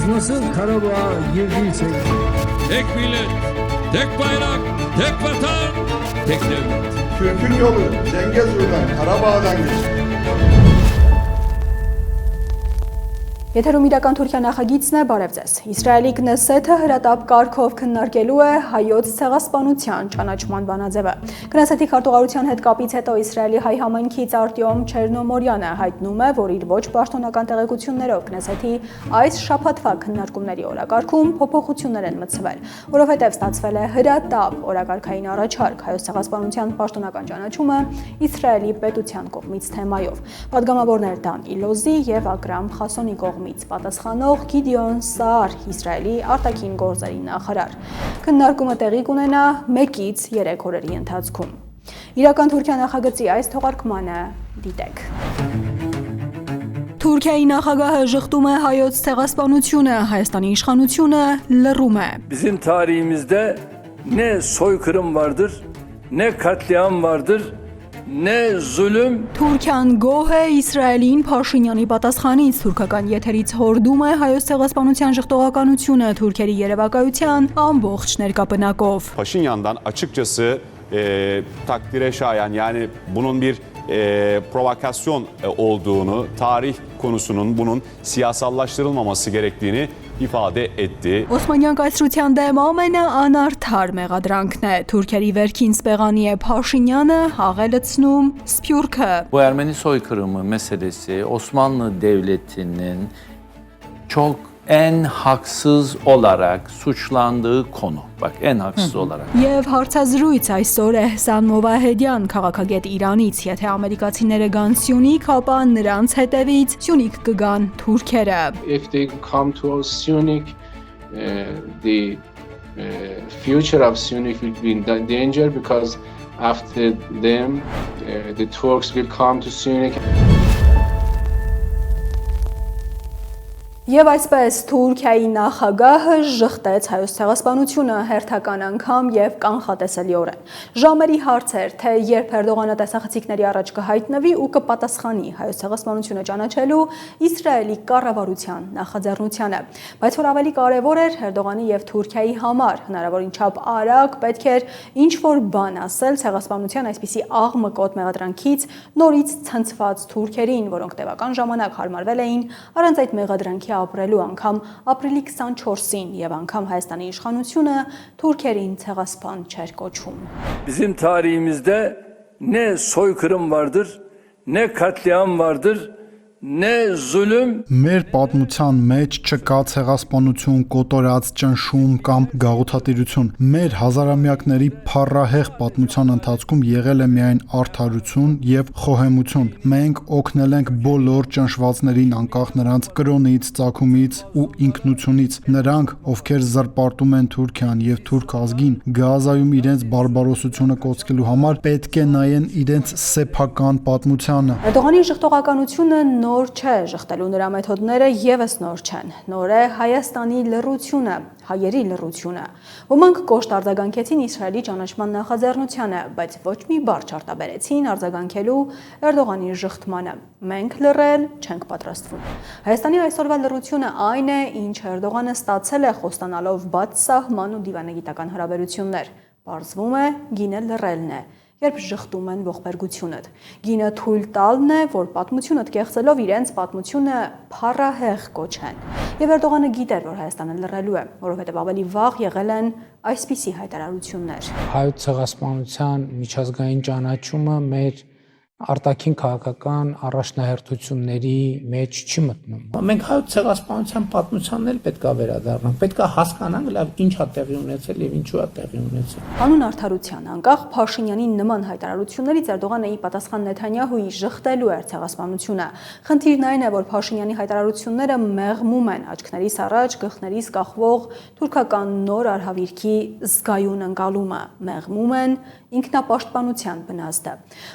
Siz nasıl Karabağ'a girdiyseniz. Tek millet, tek bayrak, tek vatan, tek devlet. Türk'ün yolu Zengezur'dan, Karabağ'dan geçti. Եթերում իրական Թուրքիա նախագիծն է, բարև ձեզ։ Իսրայելի Քնեսեթը հրատապ կարգով քննարկելու է հայոց ցեղասպանության ճանաչման բանաձևը։ Քնեսեթի քարտուղարության հետ կապից հետո Իսրայելի հայ համայնքից Արտյոմ Չերնոմորյանը հայտնում է, որ իր ոչ պաշտոնական տեղեկություններով Քնեսեթի այս շաբաթվա քննարկումների օրակարգում փոփոխություններ են մտցվել, որովհետև ստացվել է հրատապ օրակարգային առաջարկ հայոց ցեղասպանության պաշտոնական ճանաչումը Իսրայելի պետության կողմից թեմայով։ Պատգամավորներ Դան Իլոզի եւ Ակրամ Խասոնի պատասխանող Գիդեոն Սաար, Իսրայելի արտաքին գործերի նախարար։ Քննարկումը տեղի կունենա 1-ից 3 օրերի ընթացքում։ Իրական Թուրքիա նախագծի այս թողարկմանը դիտեք։ Թուրքիայի նախագահը ժխտում է հայոց ցեղասպանությունը, Հայաստանի իշխանությունը լռում է։ Bizim tarihimizde ne soykırım vardır, ne katliam vardır, ne zulüm. Թուրքիան գոհ է Իսրայելին Փաշինյանի պատասխանից, թուրքական եթերից հորդում է հայոց ցեղասպանության ժխտողականությունը Թուրքերի երևակայության ամբողջ ներկապնակով։ Paşinyan'dan açıkçası takdire şayan, yani bunun bir provokasyon olduğunu, tarih konusunun bunun siyasallaştırılmaması gerektiğini ifade etti. Օսմանյան կայսրության դեմ ամենաանարդար մեղադրանքն է։ Թուրքերի վերքին սպեղանի է Փաշինյանը, աղելացնում Սփյուռքը։ Bu Ermeni soykırımı meselesi Osmanlı Devleti'nin çok en haksız olarak suçlandığı konu. Bak, en haksız olarak. Եվ հարցազրույց այսօր է Հսան Մովահեդյան, քաղաքագետ Իրանից, եթե ամերիկացիները գան Սյունիք, ապա նրանց հետևից Սյունիք կգան թուրքերը։ If they come to Syunik, the future of Syunik will be in danger because after them, the Turks will come to Syunik. Եվ այսպես Թուրքիայի նախագահը ժխտեց հայոց ցեղասպանությունը հերթական անգամ եւ կանխատեսելիորեն։ Ժամերի հարց էր, թե երբ Էրդողանը տեսախցիկների առաջ կհայտնվի ու կպատասխանի հայոց ցեղասպանությունը ճանաչելու Իսրայելի կառավարության նախաձեռնությանը։ Բայց որ ավելի կարևոր էր Էրդողանի եւ Թուրքիայի համար հնարավորին չափ արագ պետք էր ինչ-որ բան ասել ցեղասպանության այսպիսի աղմկոտ մեղադրանքից նորից ցնցված թուրքերին, որոնք տևական ժամանակ հարմարվել էին առանց այդ մեղադրանքի ապրելու անգամ ապրիլի 24-ին եւ անգամ Հայաստանի իշխանությունը թուրքերին ցեղասպան չէր կոչում։ Bizim tarihimizde ne soykırım vardır, ne katliam vardır, ne zulüm. Մեր պատմության մեջ չկա ցեղասպանություն, կոտորած ճնշում կամ գաղութատիրություն։ Մեր հազարամյակների փառահեղ պատմության ընթացքում եղել է միայն արդարություն եւ խոհեմություն։ Մենք օգնել ենք բոլոր ճնշվածներին անկախ նրանց կրոնից, ծագումից ու ինքնությունից։ Նրանք, ովքեր զրպարտում են Թուրքիան եւ թուրք ազգին, Գազայում իրենց բարբարոսությունը կոչելու համար պետք է նայեն իրենց սեփական պատմությանը։ Էրդողանի ժխտողականությունը նոր չէ, ժխտելու նրա մեթոդները եւս նոր չեն։ Նոր է Հայաստանի լռությունը, հայերի լռությունը։ Ոմանք կոշտ արձագանքեցին Իսրայելի ճանաչման նախաձեռնությանը, բայց ոչ մի բառ չարտաբերեցին արձագանքելու Էրդողանի ժխտմանը։ Մենք լռել չենք պատրաստվում։ Հայաստանի այսօրվա լռությունը այն է, ինչ Էրդողանը ստացել է խոստանալով բաց սահման ու դիվանագիտական հարաբերություններ։ Պարզվում է, գինը լռելն է։ Երբ ժխտում են ողբերգությունդ։ Գինը թույլ տալն է, որ պատմությունդ կեղծելով իրենց պատմությունը փառահեղ կոչեն։ Եվ Էրդողանը գիտեր, որ Հայաստանը լռելու է, որովհետև ավելի վաղ եղել են այսպիսի հայտարարություններ։ Հայոց ցեղասպանության միջազգային ճանաչումը մեր արտաքին քաղաքական առաջնահերթությունների մեջ չի մտնում։ Մենք հայոց ցեղասպանության պատմությանն էլ պետք է վերադառնանք, պետք է հասկանանք լավ ինչ է տեղի ունեցել եւ ինչու է տեղի ունեցել։ Անուն արդարության անկախ Փաշինյանի նման հայտարարություններից Էրդողանը ի պատասխան Նեթանյահուի ժխտելու էր ցեղասպանությունը։ Խնդիրն այն է, որ Փաշինյանի հայտարարությունները մեղմում են աչքներիս առաջ գլխներից կախվող թուրքական նոր արհավիրքի զգայուն ընկալումը, մեղմում են ինքնապաշտպանության բնազդը,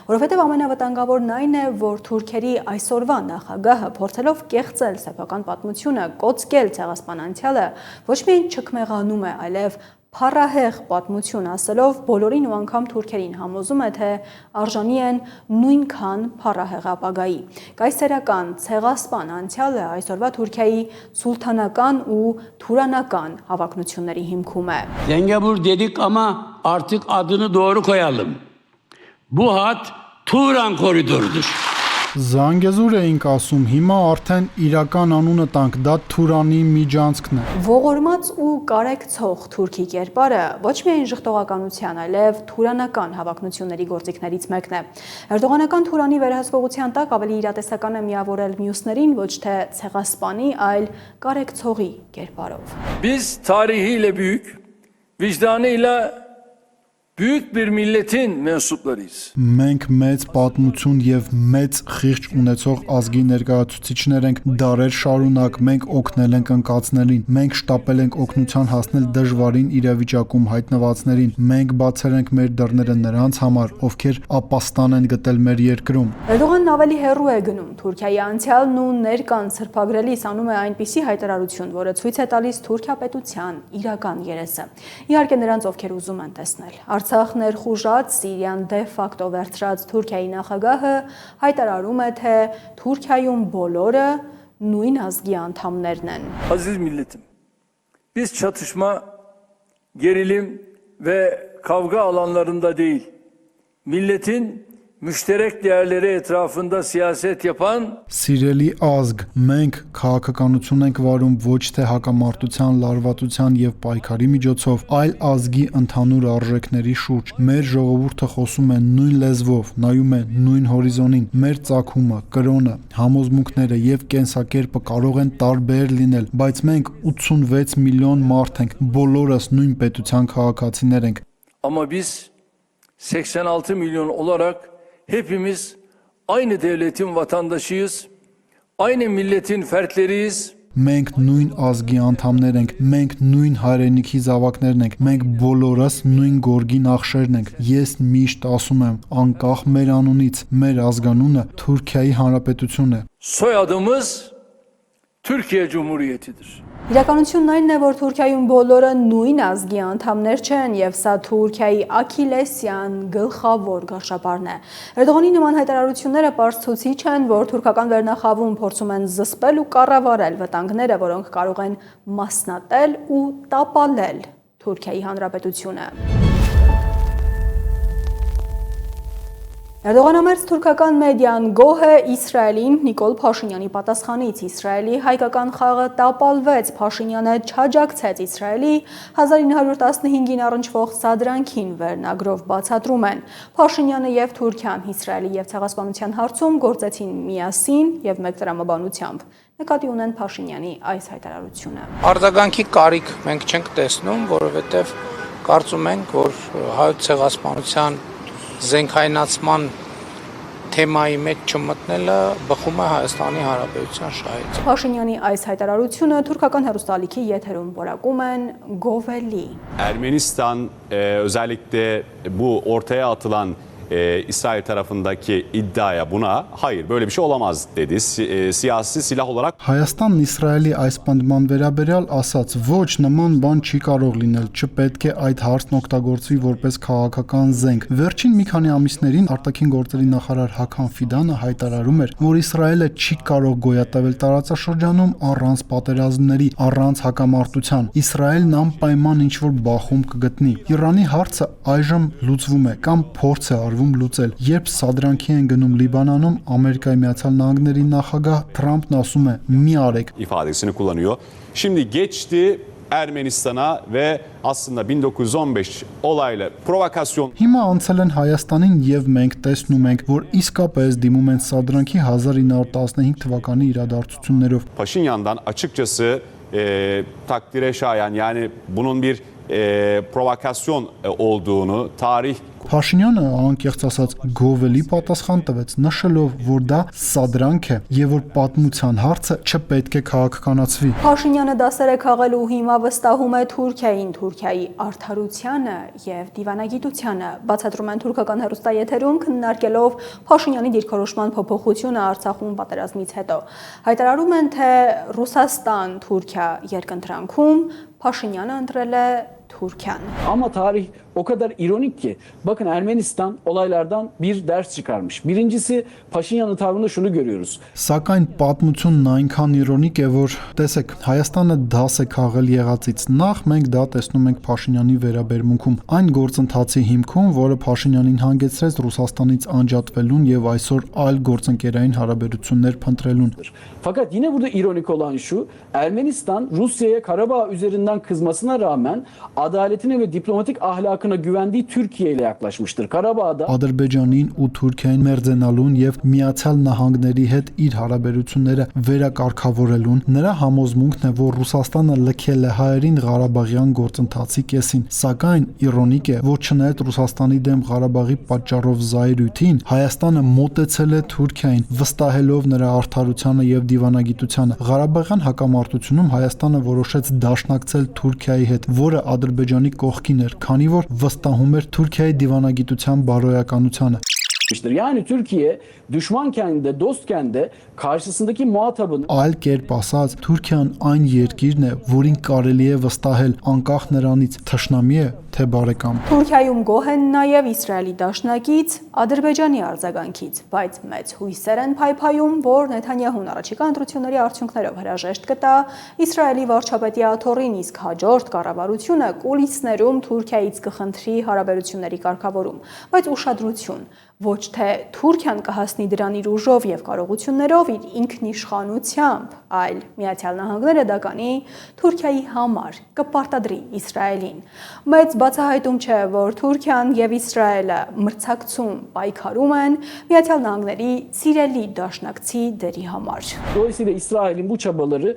որովհետև ամենավտանգավորն այն է, որ թուրքերի այսօրվա նախագահը փորձելով կեղծել սեփական պատմությունը, կոծկել ցեղասպան անցյալը, ոչ միայն չքմեղանում է, այլև փառահեղ պատմություն ասելով բոլորին ու անգամ թուրքերին համոզում է, թե արժանի են նույնքան փառահեղ ապագայի։ Կայսերական ցեղասպան անցյալը այսօրվա Թուրքիայի սուլթանական ու թուրանական հավակնությունների հիմքում է։ Zengezur dedik ama artık adını doğru koyalım. Bu hat Turan koridorudur. Զանգեզուր էինք ասում, հիմա արդեն իրական անունը տանք, դա Թուրանի միջանցքն է։ Ողորմած ու կարեկցող թուրքի կերպարը ոչ միայն ժխտողականության, այլև թուրանական հավակնությունների գործիքներից մեկն է։ Էրդողանական Թուրանի վերահսկողության տակ ավելի իրատեսական է միավորել մյուսներին ոչ թե ցեղասպանի, այլ կարեկցողի կերպարով։ Biz tarihiyle büyük, vicdanıyla büyük bir milletin mensuplarıyız. Մենք մեծ պատմություն եւ մեծ խիղճ ունեցող ազգի ներկայացուցիչներ ենք, դարեր շարունակ մենք օգնել ենք ընկածներին, մենք շտապել ենք օգնության հասնել դժվարին իրավիճակում հայտնվածներին, մենք բացել ենք մեր դռները նրանց համար, ովքեր ապաստան են գտել մեր երկրում։ Էրդողանն ավելի հեռու է գնում Թուրքիայի անցյալն ու ներկան սրբագրելիս անում է այնպիսի հայտարարություն, որը ցույց է տալիս Թուրքիա պետության իրական երեսը։ Իհարկե նրանց, ովքեր ուզում են տեսնել։ Արցախ ներխուժած Սիրիան դե ֆակտո վերցրած Թուրքիայի նախագահը հայտարարում է, թե Թուրքիայում բոլորը նույն ազգի անդամներն են։ Aziz milletim, biz çatışma, gerilim ve kavga alanlarında değil, milletin müşterek değerleri etrafında siyaset yapan Սիրելի ազգ, մենք քաղաքականություն ենք վարում ոչ թե հակամարտության, լարվածության եւ պայքարի միջոցով, այլ ազգի ընդհանուր արժեքների շուրջ։ Մեր ժողովուրդը խոսում է նույն լեզվով, նայում է նույն հորիզոնին։ Մեր ծագումը, կրոնը, համոզմունքները եւ կենսակերպը կարող են տարբեր լինել, բայց մենք 86 միլիոն մարդ ենք, բոլորս նույն պետության քաղաքացիներ ենք։ ama biz 86 milyon olarak hepimiz aynı devletin vatandaşıyız, aynı milletin fertleriyiz. Մենք նույն ազգի անդամներ ենք, մենք նույն հայրենիքի զավակներն ենք, մենք բոլորս նույն գորգի նախշերն ենք։ Ես միշտ ասում եմ, անկախ մեր անունից, մեր ազգանունը Թուրքիայի Հանրապետությունն է։ Soyadımız Türkiye Cumhuriyeti'dir. Իրականությունն այն է, որ Թուրքիայում բոլորը նույն ազգի անդամներ չեն եւ սա Թուրքիայի Աքիլեսյան գլխավոր գարշապարն է։ Էրդողանի նման հայտարարությունները պարզ ցուցիչ են, որ թուրքական վերնախավում փորձում են զսպել ու կառավարել վտանգները, որոնք կարող են մասնատել ու տապալել Թուրքիայի Հանրապետությունը։ Էրդողանամերձ թուրքական մեդիան գոհ է Իսրայելին Նիկոլ Փաշինյանի պատասխանից։ Իսրայելի հայկական խաղը տապալվեց, Փաշինյանը չաջակցեց Իսրայելի 1915-ին առնչվող սադրանքին վերնագրով բացատրում են։ Փաշինյանը եւ Թուրքիան Իսրայելի եւ ցեղասպանության հարցում գործեցին միասին եւ մեկ տրամաբանությամբ։ Նկատի ունեն Փաշինյանի այս հայտարարությունը։ Արձագանքի կարիք մենք չենք տեսնում, որովհետև կարծում ենք, որ հայոց ցեղասպանության զենքայնացման թեմայի մեջ չմտնելը բխում է Հայաստանի Հանրապետության շահից։ Փաշինյանի այս հայտարարությունը թուրքական հեռուստալիքի եթերում որակում են գովելի։ Ermenistan özellikle bu ortaya atılan İsrail tarafındaki iddiaya buna hayır böyle bir şey olamaz dedi. Siyasi silah olarak Հայաստանն Իսրայելի այս պնդման վերաբերյալ ասաց, ոչ նման բան չի կարող լինել, չպետք է այդ հարցն օգտագործվի որպես քաղաքական զենք։ Վերջին մի քանի ամիսներին արտաքին գործերի նախարար Հական Ֆիդանը հայտարարում էր, որ Իսրայելը չի կարող գոյատևել տարածաշրջանում առանց պատերազմների, առանց հակամարտության։ Իսրայելն անպայման ինչ-որ բախում կգտնի։ Իրանի հարցը այժմ լուծվում է կամ փորձ է արվում լուծել։ Երբ սադրանքի են գնում Լիբանանում, Ամերիկայի Միացյալ Նահանգների նախագահ Թրամփն ասում է՝ մի արեք ifadesini kullanıyor. Şimdi geçti Ermenistan'a ve aslında 1915 olayla provokasyon Հիմա անցել են Հայաստանին եւ մենք տեսնում ենք, որ իսկապես դիմում են սադրանքի 1915 թվականի իրադարձություններով։ Paşinyan'dan açıkçası takdire şayan yani bunun bir provokasyon olduğunu tarih Փաշինյանը անկեղծ ասած գովելի պատասխան տվեց, նշելով, որ դա սադրանք է եւ որ պատմության հարցը չպետք է քաղաքականացվի։ Փաշինյանը դասեր է քաղել ու հիմա վստահում է Թուրքիային, Թուրքիայի արդարությանը եւ դիվանագիտությանը։ Բացատրում են թուրքական հեռուստաեթերում քննարկելով Փաշինյանի դիրքորոշման փոփոխությունը Արցախում պատերազմից հետո։ Հայտարարում են, թե Ռուսաստան-Թուրքիա երկընտրանքում Փաշինյանը ընտրել է Թուրքիան։ Ama tarih o kadar ironik ki. Bakın Ermenistan olaylardan bir ders çıkarmış. Birincisi Paşinyan'ın tavrında şunu görüyoruz. Սակայն պատմությունն այնքան իրոնիկ է, որ տեսեք, Հայաստանը դաս է քաղել եղածից։ Նախ մենք դա տեսնում ենք Փաշինյանի վերաբերմունքում, այն գործընթացի հիմքում, որը Փաշինյանին հանգեցրեց Ռուսաստանից անջատվելուն եւ այսօր այլ գործընկերային հարաբերություններ փնտրելուն։ Fakat yine burada ironik olan şu, Ermenistan Rusya'ya Karabağ üzerinden kızmasına rağmen adaletine ve diplomatik ahlakına güvendiği Türkiye ile yaklaşmıştır. Karabağ'da Ադրբեջանին ու Թուրքիային մերձենալուն եւ Միացյալ Նահանգների հետ իր հարաբերությունները վերակարգավորելուն նրա համոզմունքն է, որ Ռուսաստանը լքել է հայերին Ղարաբաղյան գործընթացի կեսին, սակայն իրոնիկ է, որ չնայած Ռուսաստանի դեմ Ղարաբաղի պատճառով զայրույթին, Հայաստանը մոտեցել է Թուրքիային, վստահելով նրա արդարությանը եւ դիվանագիտությանը։ Ղարաբաղյան հակամարտությունում Հայաստանը որոշեց դաշնակցել Թուրքիայի հետ, որը Ադրբեջանի կողքին էր, քանի որ վստահում էր Թուրքիայի դիվանագիտության բարոյականությանը։ Yani Türkiye düşmanken de dostken de karşısındaki muhatabın Այլ կերպ ասած, Թուրքիան այն երկիրն է, որին կարելի է վստահել անկախ նրանից թշնամի է, թե բարեկամ։ Թուրքիայում գոհ են նաև Իսրայելի դաշնակից Ադրբեջանի արձագանքից, բայց մեծ հույսեր են փայփայում, որ Նեթանյահուն առաջիկա ընտրությունների արդյունքներով հրաժեշտ կտա Իսրայելի վարչապետի աթոռին, իսկ հաջորդ կառավարությունը կուլիսներում Թուրքիայից կխնդրի հարաբերությունների կարգավորում, բայց ուշադրություն, ոչ թե Թուրքիան կհասնի դրան իր ուժով եւ կարողություններով իր ինքնիշխանությամբ, այլ Միացյալ Նահանգները դա կանի Թուրքիայի համար, կպարտադրի Իսրայելին։ Մեծ բացահայտում չէ, որ Թուրքիան եւ Իսրայելը մրցակցում պայքարում են Միացյալ Նահանգների սիրելի դաշնակցի դերի համար։ Dolayısıyla İsrail'in bu çabaları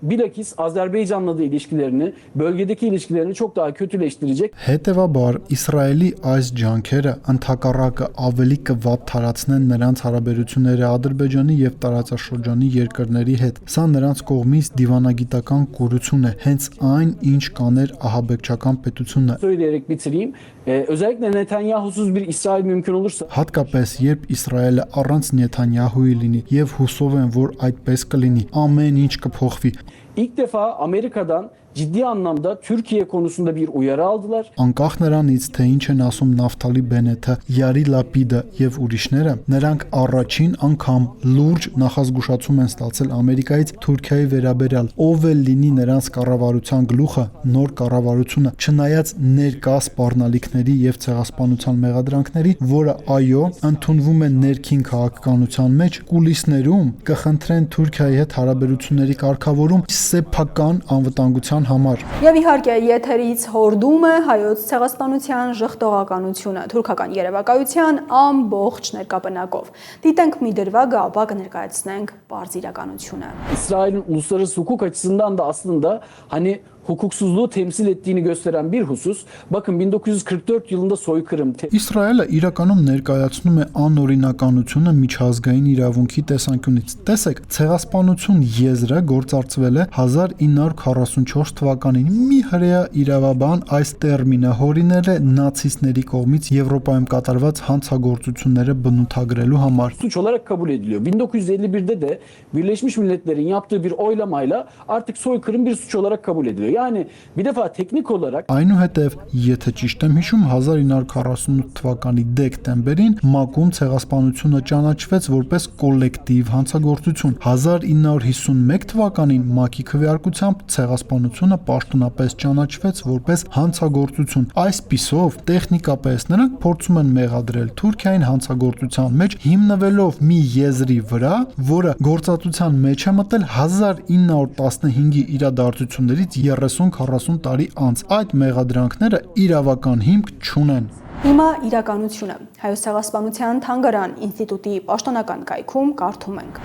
bilakis Azerbaycan'la da ilişkilerini, bölgedeki ilişkilerini çok daha kötüleştirecek. Հետևաբար Իսրայելի այս ջանքերը ընդհակառակը ավելի կվատթարացնեն նրանց հարաբերությունները Ադրբեջանի եւ տարածաշրջանի երկրների հետ։ Սա նրանց կողմից դիվանագիտական կուրություն է, հենց այն, ինչ կաներ ահաբեկչական պետությունը։ Söyleyerek bitireyim. Özellikle Netanyahu'suz bir İsrail mümkün olursa Հատկապես երբ Իսրայելը առանց Նեթանյահուի լինի եւ հուսով են, որ այդպես կլինի, ամեն ինչ կփոխվի։ İlk defa Amerika'dan ciddi anlamda Türkiye konusunda bir uyarı aldılar. Անկախ նրանից, թե ինչ են ասում Նավթալի Բենեթը, Յարի Լապիդը եւ ուրիշները, նրանք առաջին անգամ լուրջ նախազգուշացում են ստացել Ամերիկայից Թուրքիայի վերաբերյալ, ով էլ լինի նրանց կառավարության գլուխը, նոր կառավարությունը, չնայած ներկա սպառնալիքների եւ ցեղասպանության մեղադրանքների, որը այո, ընդունվում է ներքին քաղաքականության մեջ, կուլիսներում կխնդրեն Թուրքիայի հետ հարաբերությունների կարգավորում սեփական անվտանգության համար։ Եվ իհարկե եթերից հորդում է հայոց ցեղասպանության ժխտողականությունը թուրքական երևակայության ամբողջ ներկապնակով։ Դիտենք մի դրվագը, ապա կներկայացնենք բարձ իրականությունը։ İsrail'in uluslararası hukuk açısından da aslında hani hukuksuzluğu temsil ettiğini gösteren bir husus. Bakın 1944 yılında soykırım. Իսրայելը իրականում ներկայացնում է անօրինականությունը միջազգային իրավունքի տեսանկյունից։ Տեսեք, ցեղասպանություն եզրը գործարկվել է 1944 թվականին։ Մի հրեա իրավաբան այս տերմինը հորինել է նացիստների կողմից Եվրոպայում կատարված հանցագործությունները բնութագրելու համար։ Suç olarak kabul ediliyor. 1951'de de Birleşmiş Milletler'in yaptığı bir oylamayla artık soykırım bir suç olarak kabul ediliyor. Yani bir defa teknik olarak Այնուհետև, եթե ճիշտ եմ հիշում, 1948 թվականի դեկտեմբերին ՄԱԿ-ում ցեղասպանությունը ճանաչվեց որպես կոլեկտիվ հանցագործություն։ 1951 թվականին ՄԱԿ-ի քվեարկությամբ ցեղասպանությունը պաշտոնապես ճանաչվեց որպես հանցագործություն։ Այսպիսով, տեխնիկապես նրանք փորձում են մեղադրել Թուրքիային հանցագործության մեջ հիմնվելով մի եզրի վրա, որը գործածության մեջ է մտել 1915-ի իրադարձություններից 30-40 տարի անց։ Այդ մեղադրանքները իրավական հիմք չունեն։ Հիմա իրականությունը Հայոց ցեղասպանության թանգարան ինստիտուտի պաշտոնական կայքում կարդում ենք։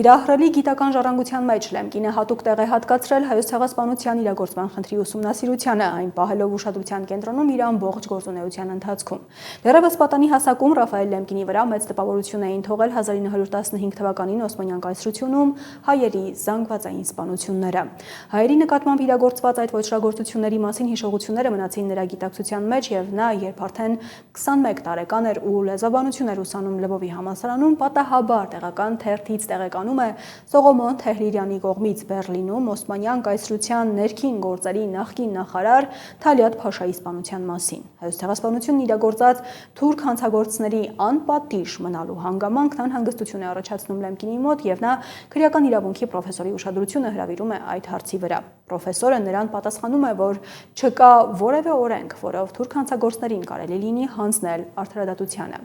Իր ահռելի գիտական ժառանգության մեջ Լեմկինը հատուկ տեղ է հատկացրել Հայոց ցեղասպանության իրագործման խնդրի ուսումնասիրությանը, այն պահելով ուշադրության կենտրոնում իր ամբողջ գործունեության ընթացքում։ Դեռևս պատանի հասակում Ռաֆայել Լեմկինի վրա մեծ տպավորություն էին թողել 1915 թվականին Օսմանյան կայսրությունում հայերի զանգվածային սպանությունները։ Հայերի նկատմամբ իրագործված այդ ոչրագործությունների մասին հիշողությունները մնացին նրա գիտակցության մեջ եւ նա, երբ արդեն միայն 21 տարեկան էր ու լեզվաբանություն էր ուսանում Լվովի համալսարանում, պատահաբար տեղական թերթից տեղեկանում է Սողոմոն Թեհլիրյանի կողմից Բեռլինում Օսմանյան կայսրության ներքին գործերի նախկին նախարար Թալիաթ Փաշայի սպանության մասին։ Հայոց ցեղասպանությունն իրագործած թուրք հանցագործների անպատիժ մնալու հանգամանքն անհանգստություն է առաջացնում Լեմկինի մոտ եւ նա քրեական իրավունքի պրոֆեսորի ուշադրությունը հրավիրում է այդ հարցի վրա։ Պրոֆեսորը նրան պատասխանում է, որ չկա որևէ օրենք, որով թուրք հանցագործներին կարելի լինի հանձնել արդարադատությանը։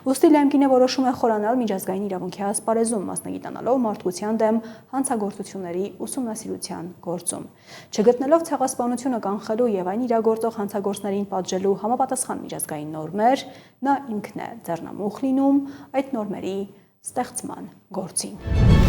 Ուստի Լեմկինը որոշում է խորանալ միջազգային իրավունքի ասպարեզում, մասնագիտանալով մարդկության դեմ հանցագործությունների ուսումնասիրության գործում։ Չգտնելով ցեղասպանությունը կանխելու եւ այն իրագործող հանցագործներին պատժելու համապատասխան միջազգային նորմեր, նա ինքն է ձեռնամուխ լինում այդ նորմերի ստեղծման գործին։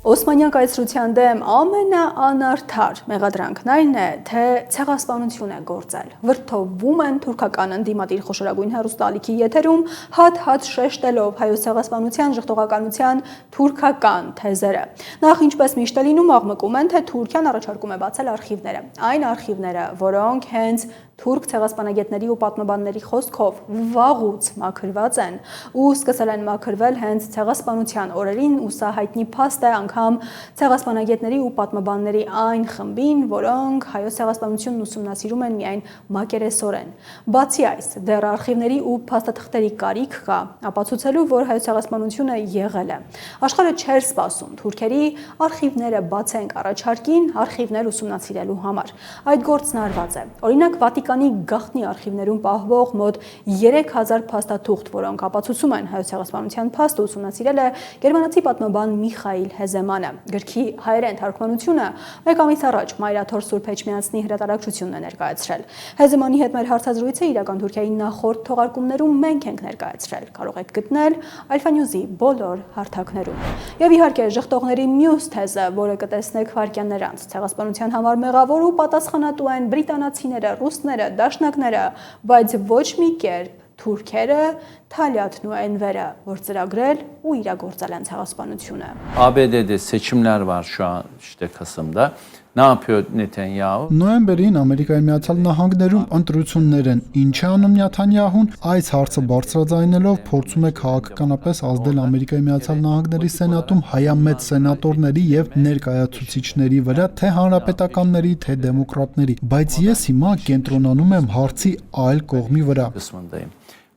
Օսմանյան կայսրության դեմ ամենաանարդար մեղադրանքն այն է, թե ցեղասպանություն է գործել։ Վրդովվում են թուրքական ընդդիմադիր խոշորագույն հեռուստաալիքի եթերում հատ-հատ շեշտելով հայոց ցեղասպանության ժխտողականության թուրքական թեզերը։ Նախ ինչպես միշտ է լինում, աղմկում են, թե Թուրքիան առաջարկում է բացել արխիվները։ Այն արխիվները, որոնք հենց թուրք ցեղասպանագետների ու պատմաբանների խոսքով վաղուց մաքրված են ու սկսել են մաքրվել հենց ցեղասպանության օրերին, ու սա հայտնի փաստ է անգամ ցեղասպանագետների ու պատմաբանների այն խմբին, որոնք հայոց ցեղասպանությունն ուսումնասիրում են միայն մակերեսորեն։ Բացի այս, դեռ արխիվների ու փաստաթղթերի կարիք կա, ապացուցելու, որ հայոց ցեղասպանությունը եղել է։ Աշխարհը չէր սպասում թուրքերի արխիվները բացենք առաջարկին արխիվներ ուսումնասիրելու համար։ Այդ գործն արված է։ Օրինակ Վատիկանի գաղտնի արխիվներում պահվող մոտ 3000 փաստաթուղթ, որոնք ապացուցում են հայոց ցեղասպանության փաստը ուսումնասիրել է գերմանացի պատմաբան Միխայիլ Հեզեմանը։ Գրքի հայերեն թարգմանությունը մեկ ամիս առաջ Մայրաթոր Սուրբ Էջմիածնի հրատարակչությունն է ներկայացրել։ Հեզեմանի հետ մեր հարցազրույցը իրական Թուրքիայի նախորդ թողարկումներում մենք ենք ներկայացրել։ Կարող եք գտնել Alpha News-ի բոլոր հարթակներում։ Եվ իհարկե ժխտողների մյուս թեզը, որը կտեսնեք վայրկյաններ անց, ցեղասպանության համար մեղավոր ու պատասխանատու են բրիտանացիները, ռուսները, դաշնակները, բայց ոչ մի կերպ թուրքերը, Թալիաթն ու Էնվերը, որ ծրագրել ու իրագործել են ցեղասպանությունը։ ABD'de seçimler var şu an işte Kasım'da. Ne yapıyor Netanyahu? Նոյեմբերին Ամերիկայի Միացյալ Նահանգներում ընտրություններ են։ Ինչ է անում Նեթանյահուն, այս հարցը բարձրաձայնելով փորձում է քաղաքականապես ազդել Ամերիկայի Միացյալ Նահանգների Սենատում հայամետ սենատորների եւ ներկայացուցիչների վրա, թե հանրապետականների, թե դեմոկրատների, բայց ես հիմա կենտրոնանում եմ հարցի այլ կողմի վրա։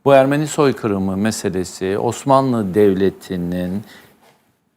Bu Ermeni soykırımı meselesi Osmanlı Devleti'nin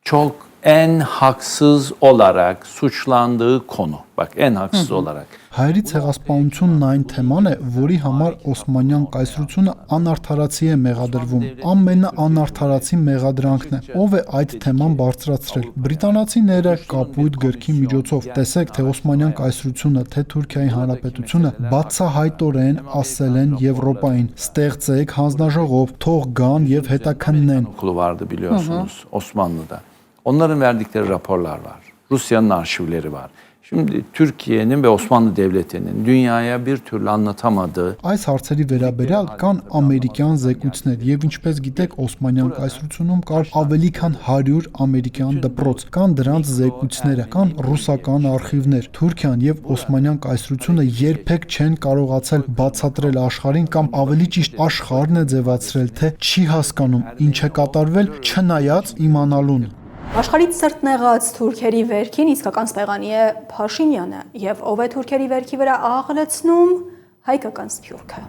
çok en haksız olarak suçlandığı konu. Bak en haksız olarak. Հայերի ցեղասպանությունն այն թեման է, որի համար Օսմանյան կայսրությունը անարդարացի է մեղադրվում։ Ամենաանարդարացի մեղադրանքն է։ Ով է այդ թեման բարձրացրել։ Բրիտանացիները կապույտ գրքի միջոցով տեսեք, թե Օսմանյան կայսրությունը, թե Թուրքիայի հանրապետությունը բացահայտորեն ասել են Եվրոպային. ստեղծեք հանձնաժողով, թող գան եւ հետաքննեն։ Okulu vardı biliyorsunuz Osmanlı'da. Onların verdikleri raporlar var. Rusya'nın arşivleri var. Şimdi Türkiye'nin ve Osmanlı Devleti'nin dünyaya bir türlü anlatamadığı Այս հարցերի վերաբերյալ կան ամերիկյան զեկույցներ եւ ինչպես գիտեք Օսմանյան կայսրությունում կար ավելի քան 100 ամերիկյան դպրոց, կան դրանց զեկույցները, կան ռուսական արխիվներ։ Թուրքիան եւ Օսմանյան կայսրությունը երբեք չեն կարողացել բացատրել աշխարհին կամ ավելի ճիշտ աշխարհն է ձևացրել, թե չի հասկանում ինչ է կատարվել, չնայած իմանալուն։ Աշխարհից սրտնեղած թուրքերի վերքին իսկական սպեղանի է Փաշինյանը եւ ով է թուրքերի վերքի վրա աղլեցնում հայկական սփյուռքը։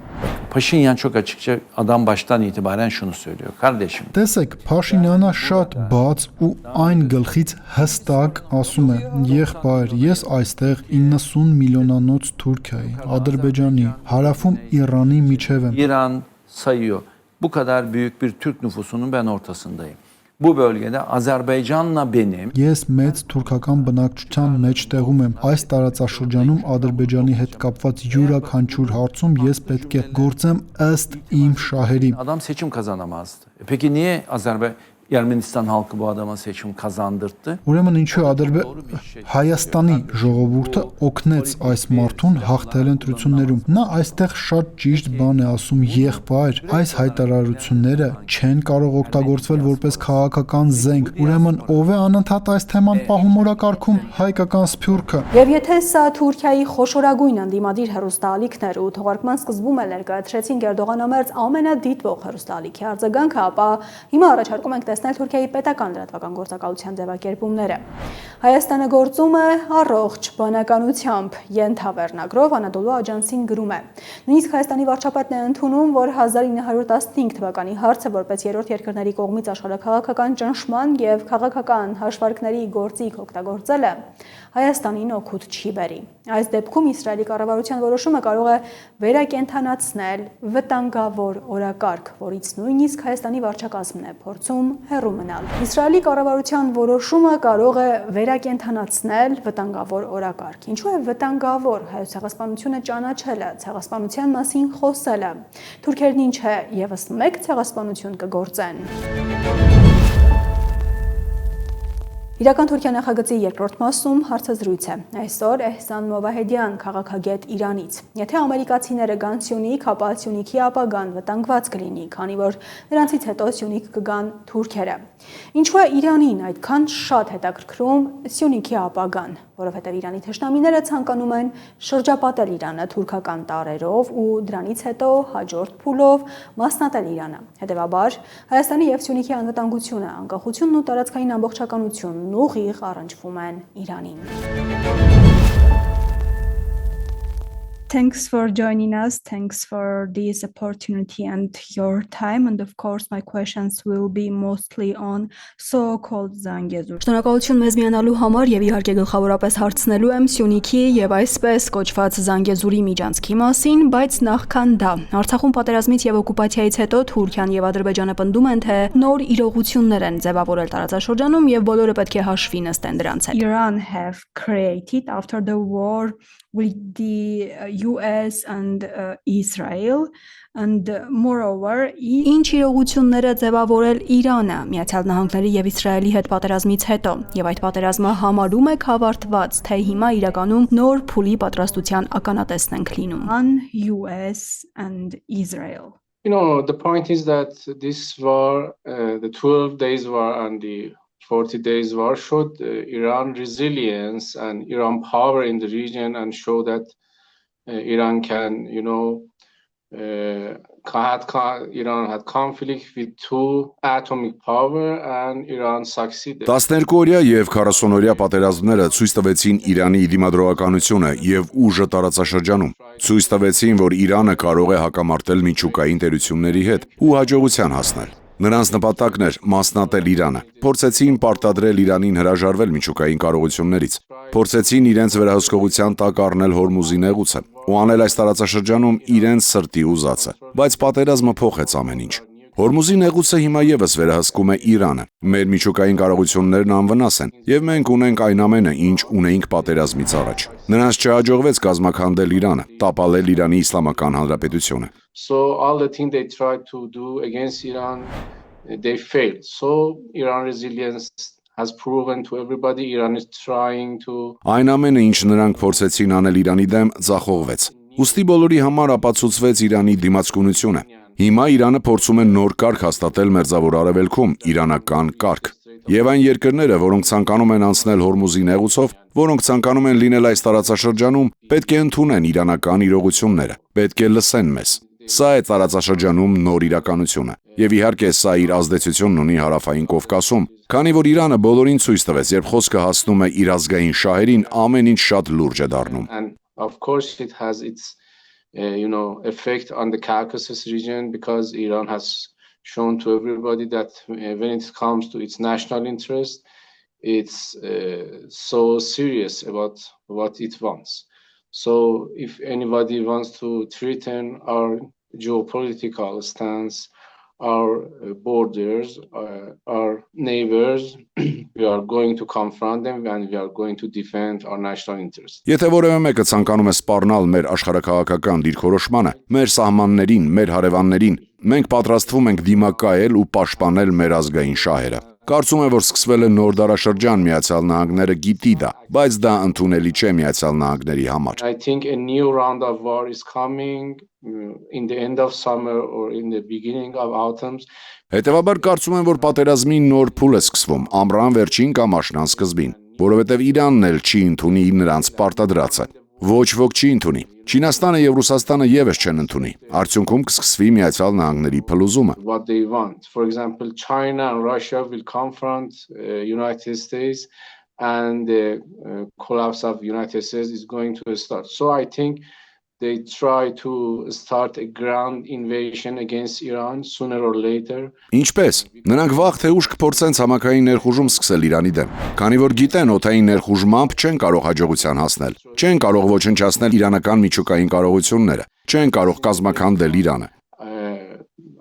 Paşinyan çok açıkça adam baştan itibaren şunu söylüyor. Kardeşim. Տեսեք, Փաշինյանը շատ բաց ու այն գլխից հստակ ասում է. եղբայր, ես այստեղ 90 միլիոնանոց Թուրքիայի, Ադրբեջանի, հարավում Իրանի միջև եմ։ İran sayıyor. Bu kadar büyük bir Türk nüfusunun ben ortasındayım. Bu bölgede Azerbaycan'la benim Ես մեծ թուրքական բնակչության մեջ տեղում եմ։ Այս տարածաշրջանում Ադրբեջանի հետ կապված յուրաքանչյուր հարցում ես պետք է գործեմ ըստ իմ շահերի։ adam seçim kazanamazdı. Peki niye Ermenistan halkı bu adama seçim kazandırdı. Ուրեմն ինչու Հայաստանի ժողովուրդը օգնեց այս մարդուն հաղթել ընտրություններում։ Նա այստեղ շատ ճիշտ բան է ասում, եղբայր, այս հայտարարությունները չեն կարող օգտագործվել որպես քաղաքական զենք։ Ուրեմն ով է անընդհատ այս թեման պահում օրակարգում հայկական սփյուռքը։ Եվ եթե սա Թուրքիայի խոշորագույն ընդդիմադիր հեռուստաալիքն էր ու թողարկման սկզբում էլ ներկայացրեցին Էրդողանամերձ ամենադիտվող հեռուստաալիքի արձագանքը, ապա հիմա առաջարկում ենք տեսնել Թուրքիայի պետական լրատվական գործակալության ձևակերպումները։ Հայաստանը գործում է առողջ բանականությամբ ենթավերնագրով Անադոլու աջանսին գրում է. Նույնիսկ Հայաստանի վարչապետն է ընդունում, որ 1915 թվականի հարցը որպես երրորդ երկրների կողմից աշխարհաքաղաքական ճնշման եւ քաղաքական հաշվարկների գործիք օգտագործելը Հայաստանին օգուտ չի բերի։ Այս դեպքում Իսրայելի կառավարության որոշումը կարող է վերակենդանացնել վտանգավոր օրակարգ, որից նույնիսկ Հայաստանի վարչակազմն է փորձում հեռու մնալ։ Իսրայելի կառավարության որոշումը կարող է վերակենդանացնել վտանգավոր օրակարգ։ Ինչու է վտանգավոր հայոց ցեղասպանությունը ճանաչելը, ցեղասպանության մասին խոսելը։ Թուրքերն ինչ է եւս մեկ ցեղասպանություն կգործեն։ Իրական Թուրքիա նախագծի երկրորդ մասում հարցազրույց է։ Այսօր Էհսան Մովահեդյան, քաղաքագետ Իրանից։ Եթե ամերիկացիները գան Սյունիք, ապա Սյունիքի ապագան վտանգված կլինի, քանի որ նրանցից հետո Սյունիք կգան թուրքերը։ Ինչու է Իրանին այդքան շատ հետաքրքրում Սյունիքի ապագան, որովհետև Իրանի թշնամիները ցանկանում են շրջապատել Իրանը թուրքական տարրերով ու դրանից հետո հաջորդ փուլով մասնատել Իրանը։ Հետևաբար Հայաստանի եւ Սյունիքի անվտանգությունը, անկախությունն ու տարածքային ամբողջականությունն ուղիղ առնչվում են Իրանին։ Thanks for joining us. Thanks for this opportunity and your time. And of course, my questions will be mostly on so-called Zangezur. Շնորհակալություն մեզ միանալու համար եւ իհարկե գլխավորապես հարցնելու եմ Սյունիքի եւ այսպես կոչված Զանգեզուրի միջանցքի մասին, բայց նախքան դա, Արցախում պատերազմից եւ օկուպացիայից հետո Թուրքիան եւ Ադրբեջանը պնդում են, թե նոր իրողություններ են ձևավորել տարածաշրջանում եւ բոլորը պետք է հաշվի նստեն դրանց հետ. Iran have created after the war with the US and Israel and moreover ինչ իրողություններ է ձևավորել Իրանը Միացյալ Նահանգների եւ Իսրայելի հետ պատերազմից հետո եւ այդ պատերազմը համարում է ավարտված թե հիմա իրականում նոր փուլի պատրաստության ականատեսն ենք լինում US and Israel. You know, the point is that this war, the 12 days war and the 40 days war showed Iran resilience and Iran power in the region and show that Iran can, you know, Iran had conflict with two atomic power and Iran succeeded. 12-օրյա եւ 40-օրյա պատերազմները ցույց տվեցին Իրանի դիմադրողականությունը եւ ուժը տարածաշրջանում։ Ցույց տվեցին, որ Իրանը կարող է հակամարտել միջուկային տերությունների հետ ու հաջողության հասնել։ Նրանց նպատակն էր մասնատել Իրանը։ Փորձեցին պարտադրել Իրանին հրաժարվել միջուկային կարողություններից։ Փորձեցին իրենց վերահսկողության տակ առնել Հորմուզի նեղուցը ու անել այս տարածաշրջանում իրենց սրտի ուզածը։ Բայց պատերազմը փոխեց ամեն ինչ։ Հորմուզի նեղուցը հիմա եւս վերահսկում է Իրանը։ Մեր միջուկային կարողություններն անվնաս են, եւ մենք ունենք այն ամենը, ինչ ունեինք պատերազմից առաջ։ Նրանց չհաջողվեց կազմաքանդել Իրանը, տապալել Իրանի Իսլամական Հանրապետությունը։ So all the things they tried to do against Iran, they failed. So Iran resilience has proven to everybody Iran is trying to Այն ամենը, ինչ նրանք փորձեցին անել Իրանի դեմ, ձախողվեց։ Ոստի բոլորի համար ապացուցվեց Իրանի դիմացկունությունը։ Հիմա Իրանը փորձում է նոր կարգ հաստատել Մերձավոր Արևելքում, իրանական կարգ։ Եվ այն երկրները, որոնք ցանկանում են անցնել Հորմուզի նեղուցով, որոնք ցանկանում են լինել այս տարածաշրջանում, պետք է ընդունեն իրանական իրողությունները, պետք է լսեն մեզ։ Սա է տարածաշրջանում նոր իրականությունը։ Եվ իհարկե սա իր ազդեցությունն ունի Հարավային Կովկասում, քանի որ Իրանը բոլորին ցույց տվեց, երբ խոսքը հասնում է իր ազգային շահերին, ամեն ինչ շատ լուրջ է դառնում։ And of course it has its effect on the Caucasus region because Iran has shown to everybody that when it comes to its national interest, it's so serious about what it wants. So if anybody wants to threaten our geopolitical stance, our borders, our neighbors, we are going to confront them and we are going to defend our national interests. Եթե որևէ մեկը ցանկանում է սպառնալ մեր աշխարհաքաղաքական դիրքորոշմանը, մեր սահմաններին, մեր հարևաններին, Մենք պատրաստվում ենք դիմակայել ու պաշտպանել մեր ազգային շահերը։ Կարծում եմ, որ սկսվել է նոր դարաշրջան, Միացյալ Նահանգները գիտի դա, բայց դա ընդունելի չէ Միացյալ Նահանգների համար։ I think a new round of war is coming in the end of summer or in the beginning of autumn. Հետևաբար կարծում եմ, որ պատերազմի նոր փուլ է սկսվում ամռան վերջին կամ աշնան սկզբին, որովհետև Իրանն էլ չի ընդունի նրանց պարտադրածը։ Ոչ ոք չի ընդունի։ Չինաստանը եւ Ռուսաստանը եւս չեն ընդունի։ Արդյունքում կսկսվի Միացյալ Նահանգների փլուզումը։ What they want. For example, China and Russia will confront United States and the collapse of United States is going to start. So I think they try to start a ground invasion against Iran sooner or later. Ինչպես։ Նրանք վաղ թե ուշ կփորձեն ցամաքային ներխուժում սկսել Իրանի դեմ։ Քանի որ գիտեն, օդային ներխուժմամբ չեն կարող հաջողության հասնել։ Չեն կարող ոչնչացնել իրանական միջուկային կարողությունները։ Չեն կարող կազմաքանդել Իրանը։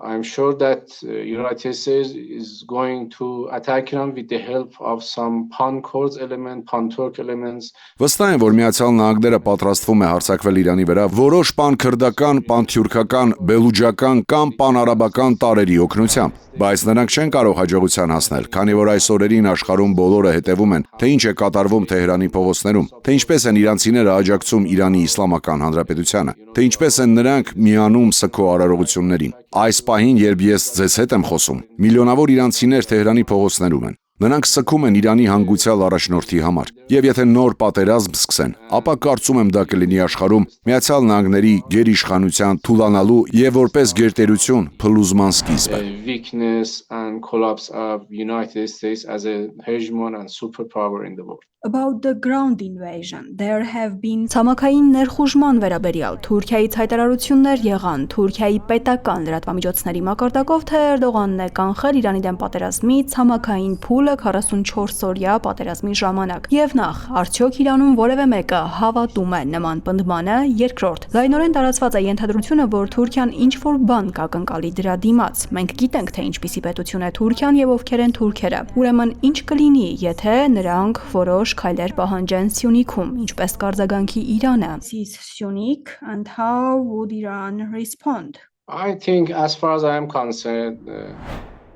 I'm sure that United States is going to attack Iran with the help of some pan-Kurd element, pan-Turk elements. Վստահ եմ, որ Միացյալ Նահանգները պատրաստվում է հարձակվել Իրանի վրա որոշ պան-քրդական, պան-թյուրքական, բելուջական կամ պան-արաբական տարրերի օգնությամբ, բայց նրանք չեն կարող հաջողության հասնել, քանի որ այս օրերին աշխարհում բոլորը հետևում են, թե ինչ է կատարվում Թեհրանի փողոցներում, թե ինչպես են իրանցիները աջակցում Իրանի Իսլամական Հանրապետությանը, թե ինչպես են նրանք միանում սգո արարողություններին։ Այս պահին, երբ ես ձեզ հետ եմ խոսում, միլիոնավոր իրանցիներ Թեհրանի փողոցներում են։ Նրանք սգում են Իրանի հանգուցյալ առաջնորդի համար։ Եվ եթե նոր պատերազմ սկսեն, ապա կարծում եմ դա կլինի աշխարհում Միացյալ Նահանգների գերիշխանության թուլանալու եւ որպես գերտերություն փլուզման սկիզբը։ Weakness and collapse of United States as a hegemon and superpower in the world. About the ground invasion, there have been ցամաքային ներխուժման վերաբերյալ Թուրքիայից հայտարարություններ եղան Թուրքիայի պետական լրատվամիջոցների մակարդակով, թե Էրդողանն է կանխել Իրանի դեմ պատերազմի ցամաքային փուլը 44-օրյա պատերազմի ժամանակ։ Եվ նախ, արդյոք Իրանում որևէ մեկը հավատում է նման պնդմանը, երկրորդ, լայնորեն տարածված է ենթադրությունը, որ Թուրքիան ինչ-որ բան կակնկալի դրա դիմաց։ Մենք գիտենք, թե ինչպիսի պետություն է Թուրքիան եւ ովքեր են թուրքերը։ Ուրեմն ինչ կլինի, եթե նրանք որոշ քայլեր պահանջեն Սյունիքում, ինչպես կարձագանքի Իրանը։ Սյունիք and how would Iran respond? I think as far as I am concerned,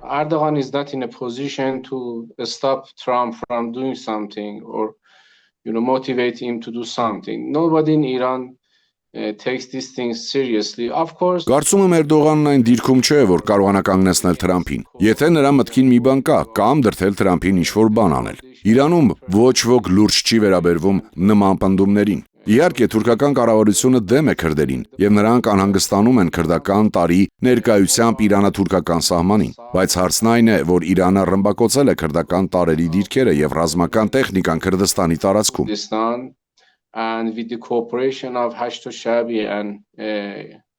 Erdogan is not in a position to stop Trump from doing something or motivate him to do something. Nobody in Iran takes these things seriously. Of course. Կարծում եմ Էրդողանն այն դիրքում չէ, որ կարողանա կանգնեցնել Թրամփին։ Եթե նրա մտքին մի բան կա, կամ դրթել Թրամփին ինչ-որ բան անել։ Իրանում ոչ ոք լուրջ չի վերաբերվում նման պնդումներին։ Իհարկե, թուրքական կառավարությունը դեմ է քրդերին, եւ նրանք անհանգստանում են քրդական տարի ներկայությամբ Իրано-թուրքական սահմանին, բայց հարցն այն է, որ Իրանը ռմբակոծել է քրդական տարերի դիրքերը եւ ռազմական տեխնիկան Քրդստանի տարածքում։ And with the cooperation of Hashto Shabi and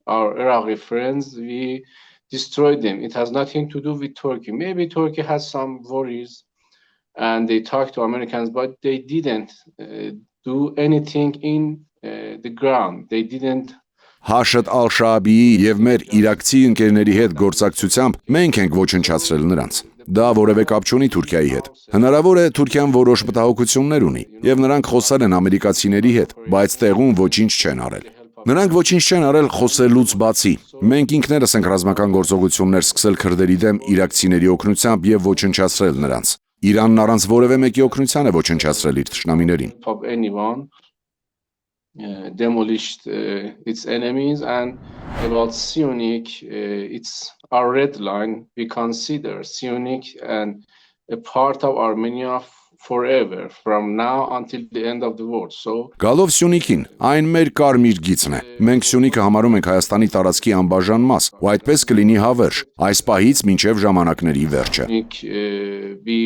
our Iraqi friends, we destroyed them. It has nothing to do with Turkey. Maybe Turkey has some worries and they talked to Americans, but they didn't do anything in the ground. They didn't. Հաշդ Ալ-Շաաբիի եւ մեր իրաքցի ընկերների հետ գործակցությամբ մենք ենք ոչնչացրել նրանց։ Դա որևէ կապ չունի Թուրքիայի հետ։ Հնարավոր է Թուրքիան որոշ մտահոգություններ ունի եւ նրանք խոսել են ամերիկացիների հետ, բայց տեղում ոչինչ չեն արել։ Նրանք ոչինչ չեն արել խոսելուց բացի։ Մենք ինքներս ենք ռազմական գործողություններ սկսել քրդերի դեմ իրաքցիների օգնությամբ եւ ոչնչացրել նրանց։ Իրանն առանց որևէ մեկի օգնության է ոչնչացրել իր թշնամիներին։ Demolished its enemies. And about Syunik, it's our red line. We consider Syunik and a part of Armenia forever, from now until the end of the world. So Գալով Սյունիքին, այն մեր կարմիր գիծն է։ Մենք Սյունիքը համարում ենք Հայաստանի տարածքի անբաժան մաս, ու այդպես կլինի հավերժ, այս պահից մինչև ժամանակների վերջը։ Be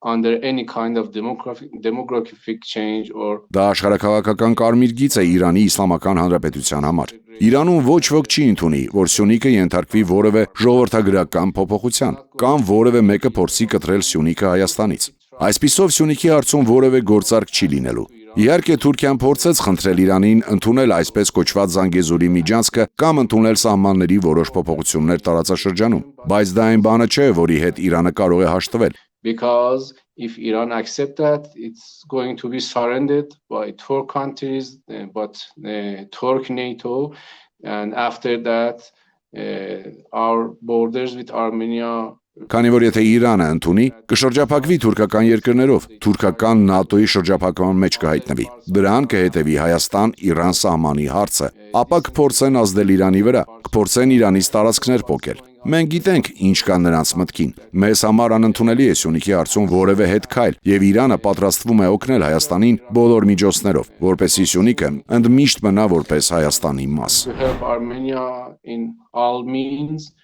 under any kind of demographic change or Դա աշխարհաքաղաքական կարմիր գիծ է Իրանի Իսլամական Հանրապետության համար։ Իրանում ոչ ոք չի ընդունի, որ Սյունիքը ենթարկվի որևէ ժողովրդագրական փոփոխության, կամ որևէ մեկը փորձի կտրել Սյունիքը Հայաստանից։ Այսպիսով Սյունիքի հարցում որևէ գործարք չի լինելու։ Իհարկե Թուրքիան փորձեց խնդրել Իրանին ընդունել այսպես կոչված Զանգեզուրի միջանցքը կամ ընդունել սահմանների որոշ փոփոխություններ տարածաշրջանում, բայց դա այն բանը չէ, որի հետ Իրանը կարող է հաշտվել։ Because if Iran accepts that, it's going to be surrendered by 4 countries, but Turk NATO, and after that, our borders with Armenia. Քանի որ եթե Իրանը ընդունի, կշրջափակվի թուրքական երկրներով, թուրքական ՆԱՏՕ-ի շրջափակման մեջ կհայտնվի։ Դրան կհետևի Հայաստան-Իրան սահմանի հարցը, ապա կփորձեն ազդել Իրանի վրա, կփորձեն Իրանից տարածքներ պոկել։ Մենք գիտենք ինչ կա նրանց մտքին։ Մեզ համար անընդունելի է Սյունիքի հարցում որևէ հետ քայլ, եւ Իրանը պատրաստվում է օգնել Հայաստանին բոլոր միջոցներով, որպեսզի Սյունիքը ընդմիշտ մնա որպես Հայաստանի մաս։ To help Armenia in all means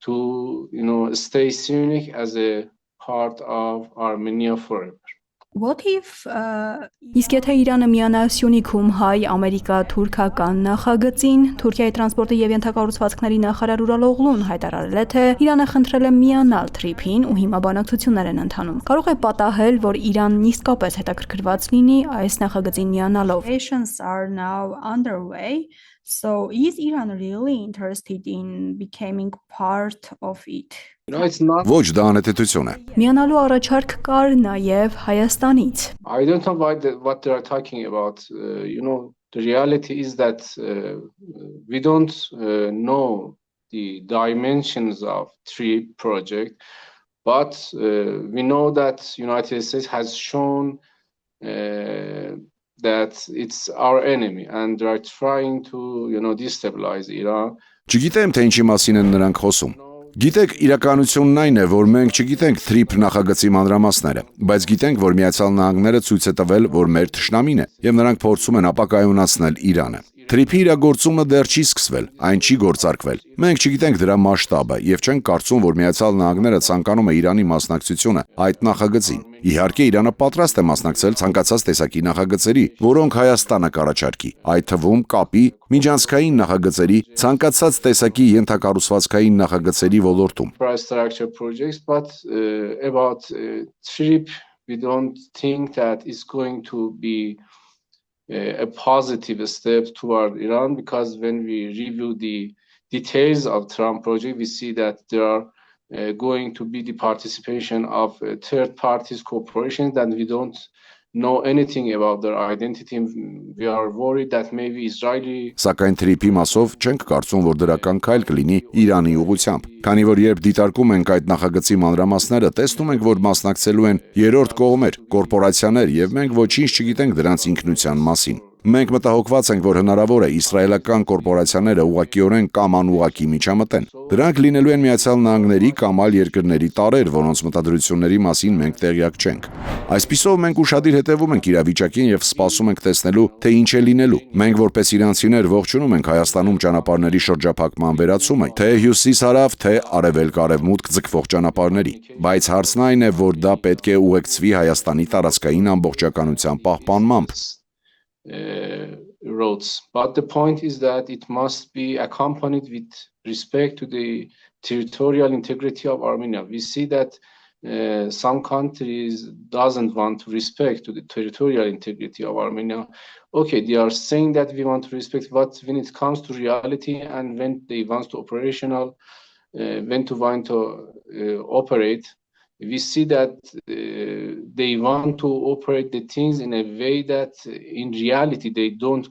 to stay Syunik as a part of Armenia forever. What if Իսկ եթե Իրանը միանա Սյունիքում հայ-ամերիկա-թուրքական նախագծին, Թուրքիայի տրանսպորտի եւ ենթակառուցվածքների նախարար Ուրալ Օղլուն հայտարարել է, թե Իրանը խնդրել է միանալ TRIP-ին ու հիմա բանակցություններ են ընթանում։ Կարող է պատահել, որ Իրանն իսկապես հետաքրքրված լինի այս նախագծին միանալով։ Negotiations are now underway. So is Iran really interested in becoming part of it? Ոչ, դա անհետեցություն է։ Միանալու առաջարկ կար նաև Հայաստանից։ I don't know what they are talking about. The reality is that we don't know the dimensions of TRIP project, but we know that United States has shown that it's our enemy and they are trying to destabilize Iran. Չգիտեմ, թե ինչի մասին են նրանք խոսում։ Գիտեք, իրականությունն այն է, որ մենք չգիտենք TRIP նախագծի մանրամասները, բայց գիտենք, որ Միացյալ Նահանգները ցույց է տվել, որ մեր թշնամին է, եւ նրանք փորձում են ապակայունացնել Իրանը։ TRIP-ի իրագործումը դեռ չի սկսվել, այն չի գործարկվել։ Մենք չգիտենք դրա մասշտաբը եւ չենք կարծում, որ Միացյալ Նահանգները ցանկանում է Իրանի մասնակցությունը այդ նախագծին։ Իհարկե, Իրանը պատրաստ է մասնակցել ցանկացած տեսակի նախագծերի, որոնք Հայաստանը կառաջարկի, այդ թվում կապի, միջանցքային նախագծերի, ցանկացած տեսակի ենթակառուցվածքային նախագծերի ոլորտում։ Infrastructure projects, but about TRIP, we don't think that it's going to be a positive step toward Iran, because when we review the details of Trump project, we see that there are going to be the participation of third parties, corporations, that we don't know anything about their identity. We are worried that maybe Israeli. Սակայն TRIP-ի մասով չենք կարծում, որ դրական քայլ կլինի Իրանի ուղղությամբ։ Քանի որ երբ դիտարկում ենք այդ նախագծի մանրամասները, տեսնում ենք, որ մասնակցելու են երրորդ կողմեր, կորպորացիաներ, եւ մենք ոչինչ չգիտենք դրանց ինքնության մասին։ Մենք մտահոգված ենք, որ հնարավոր է իսրայելական կորպորացիաները ուղղակիորեն կամ անուղղակի միջամտեն։ Դրանք լինելու են Միացյալ Նահանգների կամ այլ երկրների տարրեր, որոնց մտադրությունների մասին մենք տեղյակ չենք։ Այսպիսով մենք ուշադիր հետևում ենք իրավիճակին եւ սպասում ենք տեսնելու, թե ինչ է լինելու։ Մենք որպես իրանցիներ ողջունում ենք Հայաստանում ճանապարհների շրջափակման վերացումը, թե հյուսիս-հարավ, թե արևելք-արևմուտք ձգվող ճանապարհների։ Բայց հարցն այն է, որ դա պետք է ուղեկցվի Հայաստանի տարածքային ամբողջականության պահպանմամբ։ Roads, but the point is that it must be accompanied with respect to the territorial integrity of Armenia. We see that some countries doesn't want to respect to the territorial integrity of Armenia. Okay, they are saying that we want to respect, but when it comes to reality and when they want to operate, we see that they want to operate the things in a way that in reality they don't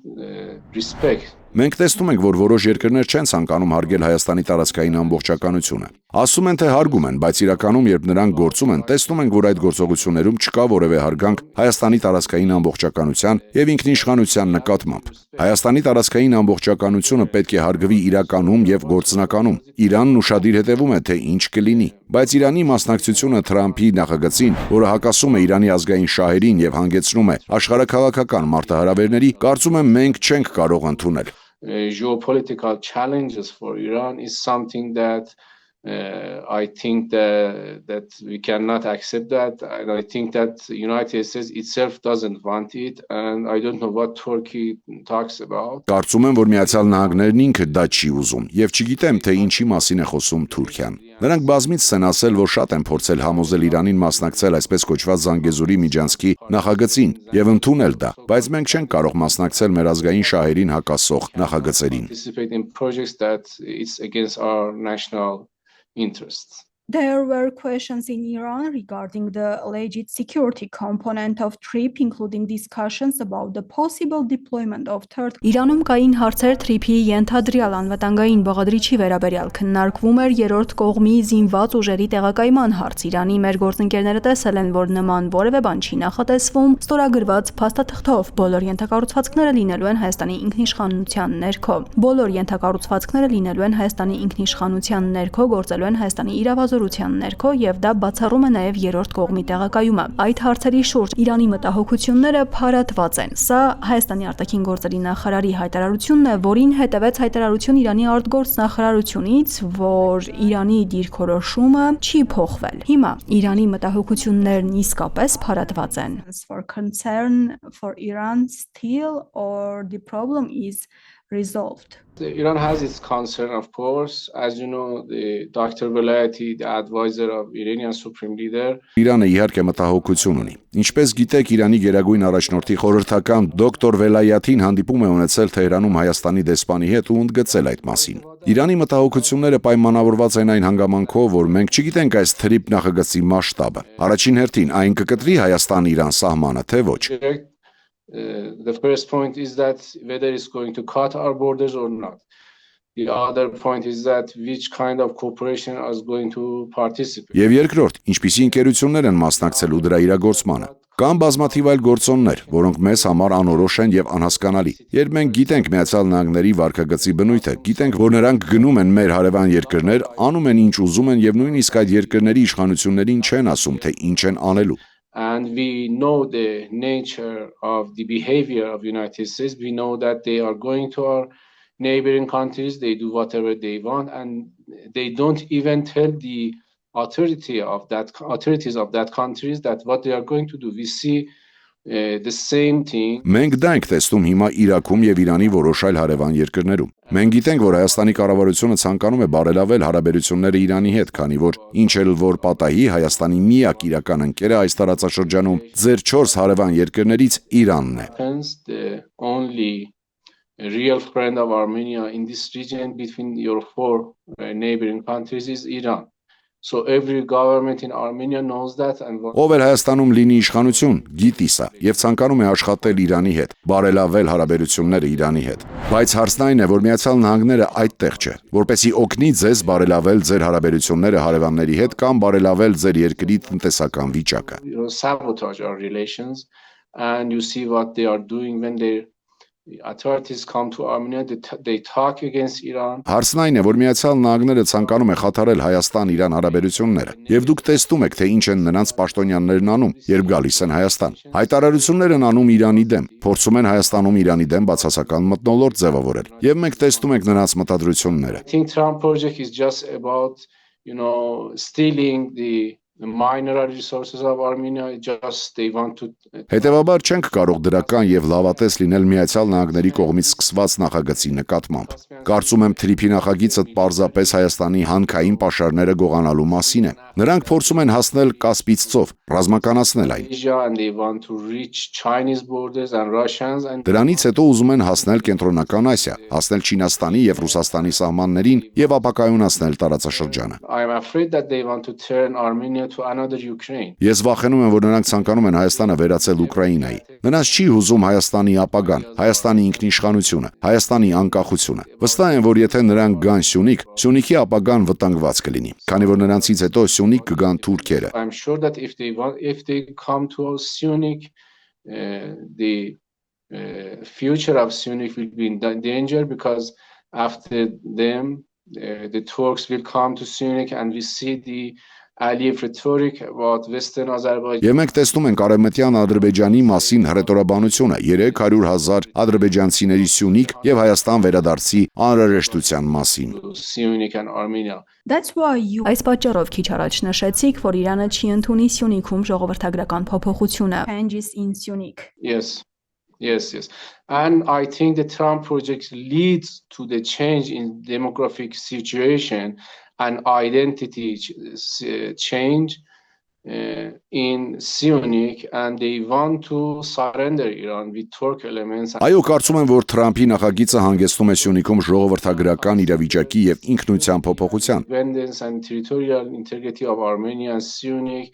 respect. Մենք տեսնում ենք, որ որոշ երկրներ չեն ցանկանում հարգել Հայաստանի տարածքային ամբողջականությունը։ Ասում են, թե հարգում են, բայց իրականում, երբ նրանք գործում են, տեսնում ենք, որ այդ գործողություններում չկա որևէ հարգանք Հայաստանի տարածքային ամբողջականության եւ ինքնիշխանության նկատմամբ։ Հայաստանի տարածքային ամբողջականությունը պետք է հարգվի իրականում եւ գործնականում։ Իրանն ուշադիր հետևում է, թե ինչ կլինի, բայց Իրանի մասնակցությունը Թրամփի նախագծին, որը հակասում է Իրանի ազգային շահերին եւ հանգեցնում է աշխարհաքաղաքական մարտահրավերների, կարծում եմ մենք չենք կարող ընդունել։ Geopolitical challenges for Iran is something that I think that we cannot accept that, and I think that the United States itself doesn't want it, and I don't know what Turkey talks about. Կարծում եմ, որ Միացյալ Նահանգներն ինքը դա չի ուզում, եւ չգիտեմ, թե ինչի մասին է խոսում Թուրքիան։ Նրանք բազմիցս են ասել, որ շատ են փորձել համոզել Իրանին մասնակցել այսպես կոչված Զանգեզուրի միջանցքի նախագծին եւ ընդունել դա, բայց մենք չենք կարող մասնակցել մեր ազգային շահերին հակասող նախագծերին։ Participate in projects that it's against our national interests. There were questions in Iran regarding the alleged security component of TRIP, including discussions about the possible deployment of third. Իրանում կային հարցեր TRIP-ի ենթադրյալ անվտանգային բաղադրիչի վերաբերյալ, քննարկվում էր երրորդ կողմի զինված ուժերի տեղակայման հարց։ Իրանի մեր գործընկերները տեսել են, որ նման որևէ բան չի նախատեսվում ստորագրված փաստաթղթով։ Բոլոր ենթակառուցվածքները լինելու են Հայաստանի ինքնիշխանության ներքո։ Բոլոր ենթակառուցվածքները լինելու են Հայաստանի ինքնիշխանության ներքո, գործելու են Հայաստանի իրավազորության ներքո եւ դա բացառում է նաեւ երրորդ կողմի տեղակայումը։ Այդ հարցերի շուրջ Իրանի մտահոգությունները փարատված են։ Սա Հայաստանի արտաքին գործերի նախարարի հայտարարությունն է, որին հետևեց հայտարարություն Իրանի արտգործնախարարությունից, որ Իրանի դիրքորոշումը չի փոխվել։ Հիմա Իրանի մտահոգություններն իսկապես փարատված են։ For concern for Iran still or the problem is resolved. Iran has its concern, of course. As you know, the Dr. Velayati, the advisor of Iranian Supreme Leader. Իրանը իհարկե մտահոգություն ունի։ Ինչպես գիտեք, Իրանի գերագույն առաջնորդի խորհրդական դոկտոր Վելայաթին հանդիպում է ունեցել Թեհրանում Հայաստանի դեսպանի հետ ու ընդգծել այդ մասին։ Իրանի մտահոգությունները պայմանավորված են այն հանգամանքով, որ մենք չգիտենք այս թրիփ նախագծի մասշտաբը։ Առաջին հերթին այն կկտրի Հայաստան-Իրան սահմանը, թե ոչ։ The first point is that whether it's going to cut our borders or not. The other point is that which kind of cooperation is going to participate. Եվ երկրորդ, ինչպիսի ընկերություններ են մասնակցելու դրա իրագործմանը։ Կան բազմաթիվ այլ գործոններ, որոնք մեզ համար անորոշ են եւ անհասկանալի։ Երբ մենք գիտենք Միացյալ Նահանգների վարկագծի բնույթը, գիտենք, որ նրանք գնում են մեր հարևան երկրներ, անում են ինչ ուզում են եւ նույնիսկ այդ երկրների իշխանություններին չեն ասում, թե ինչ են անելու։ And we know the nature of the behavior of United States. We know that they are going to our neighboring countries. They do whatever they want, and they don't even tell the authorities of that countries that what they are going to do. We see the same thing. Մենք դա ենք տեսնում հիմա Իրաքում եւ Իրանի որոշ այլ հարևան երկրներում։ Մենք գիտենք, որ Հայաստանի կառավարությունը ցանկանում է բարելավել հարաբերությունները Իրանի հետ, քանի որ ինչ էլ որ պատահի, Հայաստանի միակ իրական ընկերը այս տարածաշրջանում ձեր 4 հարևան երկրներից Իրանն է։ The only real friend of Armenia in this region between your 4 neighboring countries is Iran. So every government in Armenia knows that and Ով էլ Հայաստանում լինի իշխանություն, գիտի սա եւ ցանկանում է աշխատել Իրանի հետ, բարելավել հարաբերությունները Իրանի հետ։ Բայց հարցն այն է, որ Միացյալ Նահանգները այդտեղ չէ, որպեսզի օգնի ձեզ բարելավել ձեր հարաբերությունները հարևանների հետ կամ բարելավել ձեր երկրի տնտեսական վիճակը։ Sabotage our relations, and you see what they are doing when the authorities come to Armenia, they talk against Iran. Հարցն այն է, որ Միացյալ Նահանգները ցանկանում է խաթարել Հայաստան-Իրան հարաբերությունները, եւ դուք տեսնում եք, թե ինչ են նրանց պաշտոնյաներն անում, երբ գալիս են Հայաստան։ Հայտարարություններ են անում Իրանի դեմ, փորձում են Հայաստանում Իրանի դեմ բացասական մթնոլորտ ձևավորել, եւ մենք տեսնում ենք նրանց մտադրությունները։ I think Trump project is just about, stealing the mineral resources of Armenia. Just they want to. Հետևաբար չենք կարող դրական եւ լավատես լինել Միացյալ Նահանգների կողմից սկսված նախագծի նկատմամբ։ Կարծում եմ թրիփի նախագիծը պարզապես Հայաստանի հանքային պաշարները գողանալու մասին է։ Նրանք փորձում են հասնել Կասպից ծով, ռազմականացնել այն։ Դրանից հետո ուզում են հասնել Կենտրոնական Ասիա, հասնել Չինաստանի եւ Ռուսաստանի սահմաններին եւ ապակայունացնել տարածաշրջանը։ Ես վախենում եմ, որ նրանք ցանկանում են Հայաստանը վերածել Ուկրաինայի։ Նրանց չի հուզում Հայաստանի ապագան, Հայաստանի ինքնիշխանությունը, Հայաստանի անկախությունը։ Վստահ եմ, որ եթե նրանք գան Սյունիք, Սյունիքի ապագան վտանգված կլինի, քանի որ նրանցից հետո Սյունիք կգան թուրքերը։ I'm sure that if they come to Syunik, the future of Syunik will be in danger, because after them the Turks will come to Syunik, and we see the Aliyev rhetoric about Western Azerbaijan. Եվ մենք տեսնում ենք արևմտյան Ադրբեջանի մասին հռետորաբանությունը 300,000 ադրբեջանցիների Սյունիք եւ Հայաստան վերադարձի անհրաժեշտության մասին։ Այս պատճառով քիչ առաջ նշեցիք, որ Իրանը չի ընդունի Սյունիքում ժողովրդագրական փոփոխությունը։ Yes. And I think the Trump project leads to the change in demographic situation and identity change. in Sionic and they want to surrender Iran with Turk elements. Այո, կարծում եմ, որ Թրամփի նախագիծը հանգեցնում է Սյունիքում ժողովրդագրական իրավիճակի եւ ինքնության փոփոխության։ Independence and territorial integrity of Armenia and Sionic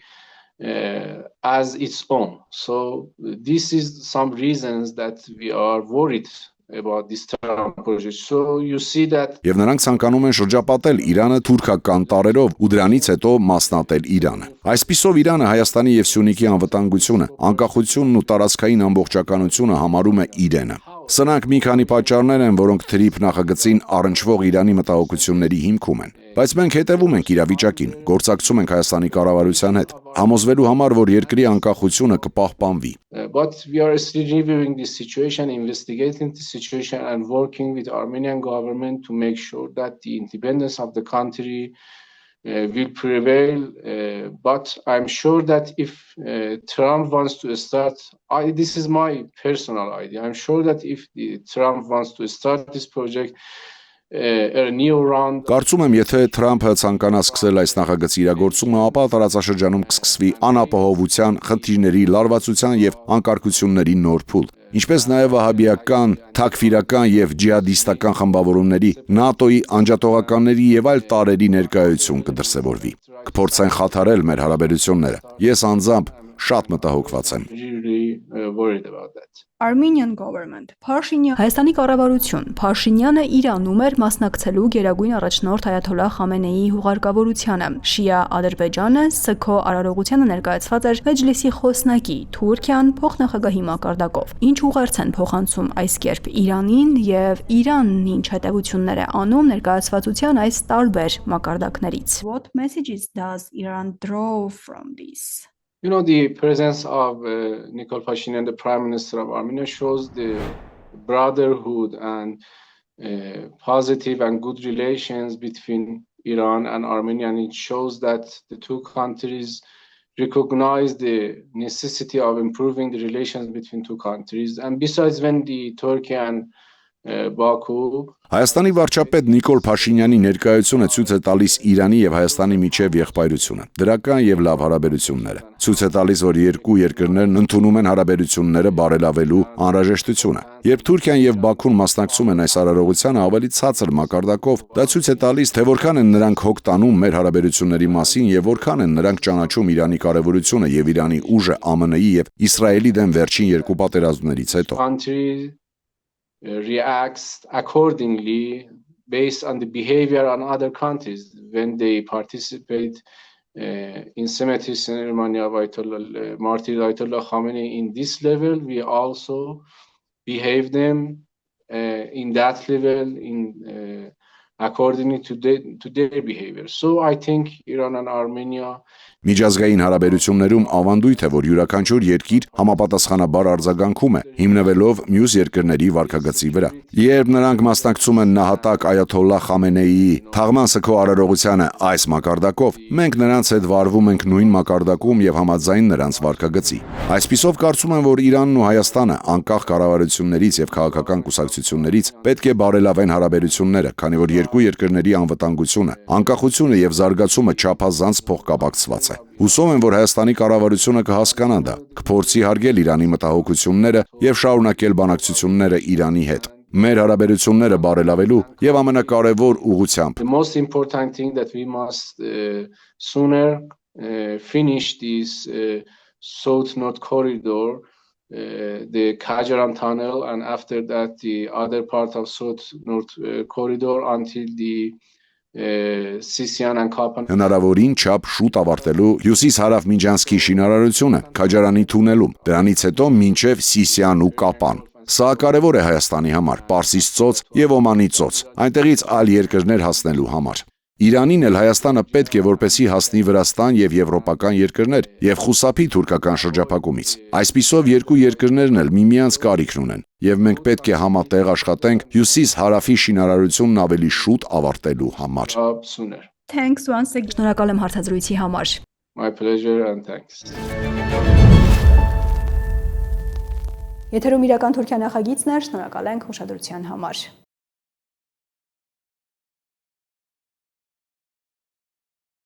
as its own. So this is some reasons that we are worried about this Trump project. So you see that Եվ նրանք ցանկանում են շրջապատել Իրանը թուրքական տարերով ու դրանից հետո մասնատել Իրանը։ Այսպիսով Իրանը Հայաստանի եւ Սյունիքի անվտանգությունը, անկախությունն ու տարածքային ամբողջականությունը համարում է իրենը։ Սրանք մի քանի պատճառներ են, որոնք թրիփ նախագծին առնչվող Իրանի մտահոգությունների հիմքում են։ Բայց մենք հետևում ենք իրավիճակին, գործակցում ենք Հայաստանի կառավարության հետ, համոզվելու համար, որ երկրի անկախությունը կպահպանվի։ But we are still reviewing this situation, investigating the situation and working with Armenian government to make sure that the independence of the country will prevail. But I'm sure that if Trump wants to start, this is my personal idea. I'm sure that if Trump wants to start this project, a new round. Կարծում եմ, եթե Թրամփը ցանկանա սկսել այս նախագծի իրագործումը, ապա տարածաշրջանում կսկսվի անապահովության, խնդիրների, լարվածության եւ անկարգությունների նոր փուլ։ Ինչպես նաև վահաբիական, թաքֆիրական եւ ջիհադիստական խմբավորումների, ՆԱՏՕ-ի անջատողականների եւ այլ տարրերի ներկայություն կդրսևորվի։ Կփորձեն խաթարել մեր հարաբերությունները։ Ես անձամբ շատ մտահոգված եմ։ Armenian government Հայաստանի կառավարություն Փաշինյանը Իրանում էր մասնակցելու Գերագույն առաջնորդ Այաթոլլահ Խամենեիի հուղարկավորությանը։ Շիա Ադրբեջանը ՍՔՕ արարողությանը ներկայացված էր Մեջլիսի խոսնակի Թուրքիան փոխնախագահի մակարդակով։ Ինչ ուղերձ են փոխանցում այս կերպ Իրանին եւ Իրանն ինչ հետևություններ է անում ներկայացվածության այս տարբեր մակարդակներից։ What messages does Iran draw from this? You know, the presence of Nikol Pashinyan, the Prime Minister of Armenia, shows the brotherhood and positive and good relations between Iran and Armenia. And it shows that the two countries recognize the necessity of improving the relations between two countries. And besides, when the Turkey and Baku Հայաստանի վարչապետ Նիկոլ Փաշինյանի ներկայությունը ցույց է տալիս Իրանի եւ Հայաստանի միջև եղբայրությունը, դրական եւ լավ հարաբերությունները։ Ցույց է տալիս, որ երկու երկրներն ընդունում են հարաբերությունները բարելավելու անհրաժեշտությունը։ Երբ Թուրքիան եւ Բաքուն մասնակցում են այս արարողությանը ավելի ցածր մակարդակով, դա ցույց է տալիս, թե որքան են նրանք հոգ տանում մեր հարաբերությունների մասին եւ որքան են նրանք ճանաչում Իրանի կարեւորությունը եւ Իրանի ուժը ԱՄՆ-ի եւ Իսրայելի դեմ վերջին երկու պատերազմներից հետո։ Reacts accordingly based on the behavior on other countries when they participate in cemetery ceremony of Martyr Ayatollah Khamenei in this level. We also behave them in that level in according to their behavior. So I think Iran and Armenia Միջազգային հարաբերություններում ավանդույթ է, որ յուրաքանչյուր երկիր համապատասխանաբար արձագանքում է, հիմնվելով մյուս երկրների վարքագծի վրա։ Երբ նրանք մասնակցում են նահատակ Այաթոլլահ Խամենեիի թաղման ՍՔՕ արարողությանը այս մակարդակով, մենք նրանց հետ վարվում ենք նույն մակարդակում եւ համաձայն նրանց վարքագծի։ Այսպիսով կարծում եմ, որ Իրանն ու Հայաստանը անկախ կառավարություններից եւ քաղաքական կուսակցություններից պետք է բարելավեն հարաբերությունները, քանի որ երկու երկրների անվտանգությունը, անկախությունը եւ զարգացումը չափազանց փոխկապակցված է։ Հուսով եմ, որ Հայաստանի կառավարությունը կհասկանա դա, կփորձի հարգել Իրանի մտահոգությունները եւ շարունակել բանակցությունները Իրանի հետ։ Մեր հարաբերությունները բարելավելու եւ ամենակարևոր ուղղությամբ։ The most important thing that we must sooner finish this south-north corridor, the Kajaran tunnel, and after that the other part of south-north corridor until the Sisian and Kapan. Հնարավորին չափ շուտ ավարտելու հյուսիս-հարավ Միջանցքի շինարարությունը Քաջարանի թունելում, դրանից հետո մինչև Սիսիան ու Կապան։ Սա կարևոր է Հայաստանի համար, Պարսից ծոց եւ Օմանի ծոց, այնտեղից այլ երկրներ հասնելու համար։ Իրանին էլ Հայաստանը պետք է որպեսի հասնի Վրաստան եւ եվրոպական երկրներ եւ խուսափի թուրքական շրջափակումից։ Այսպիսով երկու երկրներն էլ միմյանց կարիքն ունեն եւ մենք պետք է համատեղ աշխատենք հյուսիս-հարավի շինարարությունն ավելի շուտ ավարտելու համար։ Thanks once again. Շնորհակալ եմ հարցազրույցի համար։ My pleasure and thanks. Եթերում իրական Թուրքիա նախագիծն էր, շնորհակալ ենք ուշադրության համար։